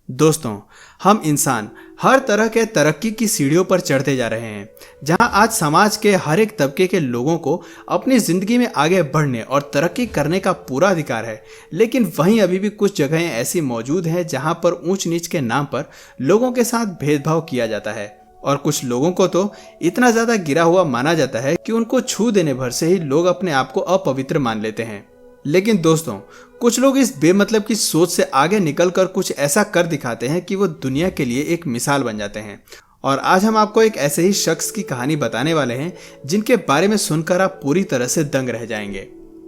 दोस्तों, हम इंसान हर तरह के तरक्की की सीढ़ियों पर चढ़ते जा रहे हैं। जहां आज समाज के हर एक तबके के लोगों को अपनी जिंदगी में आगे बढ़ने और तरक्की करने का पूरा अधिकार है, लेकिन वहीं अभी भी कुछ जगहें ऐसी मौजूद हैं जहां पर ऊंच नीच के नाम पर लोगों के साथ भेदभाव किया जाता है। और कुछ लोगों को तो इतना ज्यादा गिरा हुआ माना जाता है कि उनको छू देने भर से ही लोग अपने आप को अपवित्र मान लेते हैं। लेकिन दोस्तों, कुछ लोग इस बेमतलब की सोच से आगे निकलकर कुछ ऐसा कर दिखाते हैं कि वो दुनिया के लिए एक मिसाल बन जाते हैं। और आज हम आपको एक ऐसे ही शख्स की कहानी बताने वाले हैं जिनके बारे में सुनकर आप पूरी तरह से दंग रह जाएंगे।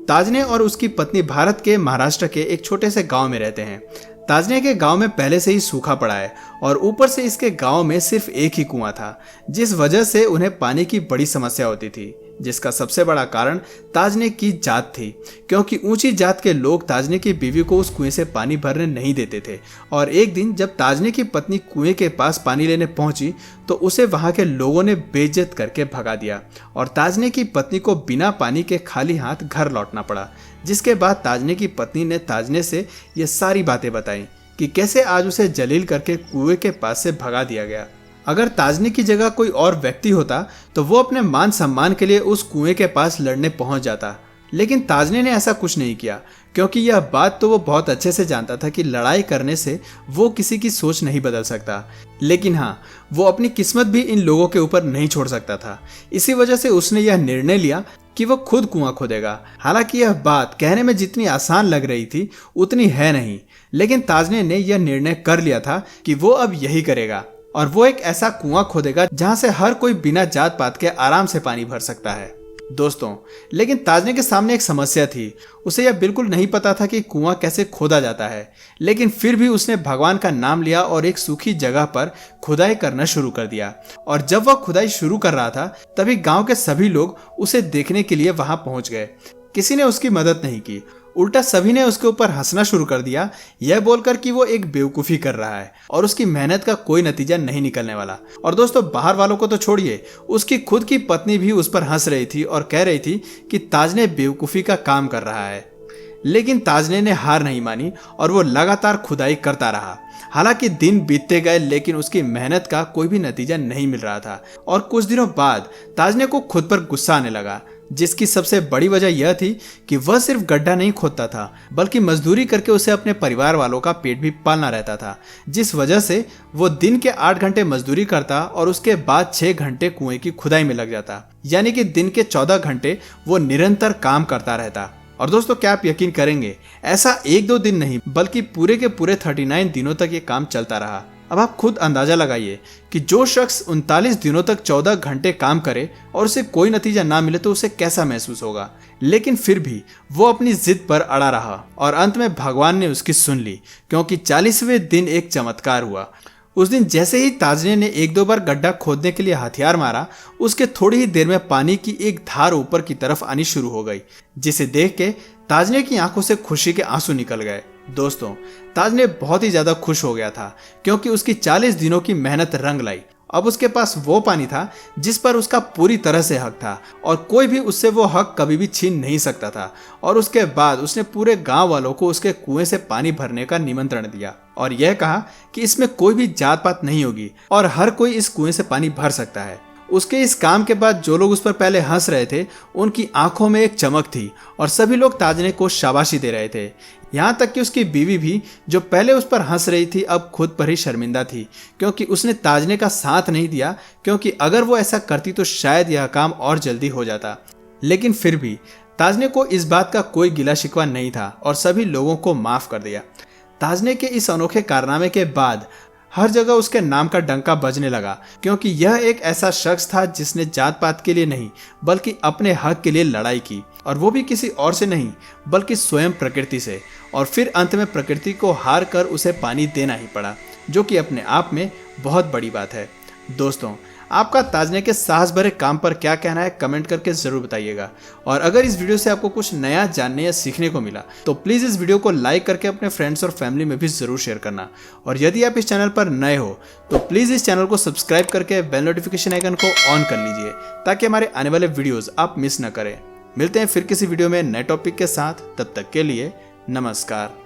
ताजने और उसकी पत्नी भारत के महाराष्ट्र के एक छोटे से गांव में रहते हैं। ताजने के गांव में पहले से ही सूखा पड़ा है और ऊपर से इसके गांव में सिर्फ एक ही कुआं था, जिस वजह से उन्हें पानी की बड़ी समस्या होती थी, जिसका सबसे बड़ा कारण ताजने की जात थी, क्योंकि ऊंची जात के लोग ताजने की बीवी को उस कुएं से पानी भरने नहीं देते थे। और एक दिन जब ताजने की पत्नी कुएं के पास पानी लेने पहुंची तो उसे वहां के लोगों ने बेइज्जत करके भगा दिया और ताजने की पत्नी को बिना पानी के खाली हाथ घर लौटना पड़ा। जिसके बाद ताजने की पत्नी ने ताजने से ये सारी बातें बताई कि कैसे आज उसे जलील करके कुएं के पास से भगा दिया गया। अगर ताजने की जगह कोई और व्यक्ति होता तो वो अपने मान सम्मान के लिए उस कुएं के पास लड़ने पहुंच जाता, लेकिन ताजने ने ऐसा कुछ नहीं किया, क्योंकि यह बात तो वो बहुत अच्छे से जानता था कि लड़ाई करने से वो किसी की सोच नहीं बदल सकता। लेकिन हाँ, वो अपनी किस्मत भी इन लोगों के ऊपर नहीं छोड़ सकता था। इसी वजह से उसने यह निर्णय लिया कि वो खुद कुआं खोदेगा। हालांकि यह बात कहने में जितनी आसान लग रही थी उतनी है नहीं, लेकिन ताजने ने यह निर्णय कर लिया था कि वो अब यही करेगा और वो एक ऐसा कुआं खोदेगा जहां से हर कोई बिना जात पात के आराम से पानी भर सकता है। दोस्तों, लेकिन ताजने के सामने एक समस्या थी। उसे यह बिल्कुल नहीं पता था कि कुआं कैसे खोदा जाता है, लेकिन फिर भी उसने भगवान का नाम लिया और एक सूखी जगह पर खुदाई करना शुरू कर दिया। और जब वह खुदाई शुरू कर रहा था तभी गांव के सभी लोग उसे देखने के लिए वहां पहुंच गए। किसी ने उसकी मदद नहीं की, उल्टा सभी ने उसके ऊपर हंसना शुरू कर दिया, यह बोलकर कि वो एक बेवकूफ़ी कर रहा है और उसकी मेहनत का कोई नतीजा नहीं निकलने वाला। और दोस्तों, बाहर वालों को तो छोड़िए, उसकी खुद की पत्नी भी उस पर हंस रही थी और कह रही थी कि ताजने बेवकूफ़ी का काम कर रहा है। लेकिन ताजने ने हार नहीं मानी और वो लगातार खुदाई करता रहा। हालांकि दिन बीतते गए लेकिन उसकी मेहनत का कोई भी नतीजा नहीं मिल रहा था। और कुछ दिनों बाद ताजने को खुद पर गुस्सा आने लगा, जिसकी सबसे बड़ी वजह यह थी कि वह सिर्फ गड्ढा नहीं खोदता था, बल्कि मजदूरी करके उसे अपने परिवार वालों का पेट भी पालना रहता था। जिस वजह से वो दिन के 8 घंटे मजदूरी करता और उसके बाद 6 घंटे कुएं की खुदाई में लग जाता, यानी कि दिन के 14 घंटे वो निरंतर काम करता रहता। और दोस्तों, क्या आप यकीन करेंगे, ऐसा 1-2 दिन नहीं बल्कि पूरे के पूरे 39 दिनों तक ये काम चलता रहा। अब आप खुद अंदाजा लगाइए कि जो शख्स 39 दिनों तक 14 घंटे काम करे और उसे कोई नतीजा ना मिले तो उसे कैसा महसूस होगा। लेकिन फिर भी वो अपनी जिद पर अड़ा रहा और अंत में भगवान ने उसकी सुन ली, क्योंकि 40वें दिन एक चमत्कार हुआ। उस दिन जैसे ही ताजने ने 1-2 बार गड्ढा खोदने के लिए हथियार मारा, उसके थोड़ी ही देर में पानी की एक धार ऊपर की तरफ आनी शुरू हो गई, जिसे देख के ताजने की आंखों से खुशी के आंसू निकल गए। दोस्तों, ताजने बहुत ही ज्यादा खुश हो गया था, क्योंकि उसकी 40 दिनों की मेहनत रंग लाई। अब उसके पास वो पानी था जिस पर उसका पूरी तरह से हक था और कोई भी उससे वो हक कभी भी छीन नहीं सकता था। और उसके बाद उसने पूरे गांव वालों को उसके कुएं से पानी भरने का निमंत्रण दिया और यह कहा कि इसमें कोई भी जात पात नहीं होगी और हर कोई इस कुएं से पानी भर सकता है। उसके इस काम के बाद जो लोग उस पर पहले हंस रहे थे, उनकी आंखों में एक चमक थी और सभी लोग ताजने को शाबाशी दे रहे थे। यहाँ तक कि उसकी बीवी भी, जो पहले उस पर हंस रही थी, अब खुद पर ही शर्मिंदा थी, क्योंकि उसने ताजने का साथ नहीं दिया, क्योंकि अगर वो ऐसा करती तो शायद यह काम और जल्दी हो जाता। लेकिन फिर भी ताजने को इस बात का कोई गिला शिकवा नहीं था और सभी लोगों को माफ कर दिया। ताजने के इस अनोखे कारनामे के बाद हर जगह उसके नाम का डंका बजने लगा, क्योंकि यह एक ऐसा शख्स था जिसने जात पात के लिए नहीं बल्कि अपने हक के लिए लड़ाई की, और वो भी किसी और से नहीं बल्कि स्वयं प्रकृति से। और फिर अंत में प्रकृति को हार कर उसे पानी देना ही पड़ा, जो कि अपने आप में बहुत बड़ी बात है। दोस्तों, आपका ताजने के साहस भरे काम पर क्या कहना है, कमेंट करके जरूर बताइएगा। और अगर इस वीडियो से आपको कुछ नया जानने या सीखने को मिला तो प्लीज़ इस वीडियो को लाइक करके अपने फ्रेंड्स और फैमिली में भी ज़रूर शेयर करना। और यदि आप इस चैनल पर नए हो तो प्लीज़ इस चैनल को सब्सक्राइब करके बेल नोटिफिकेशन आइकन को ऑन कर लीजिए, ताकि हमारे आने वाले वीडियोज़ आप मिस न करें। मिलते हैं फिर किसी वीडियो में नए टॉपिक के साथ, तब तक के लिए नमस्कार।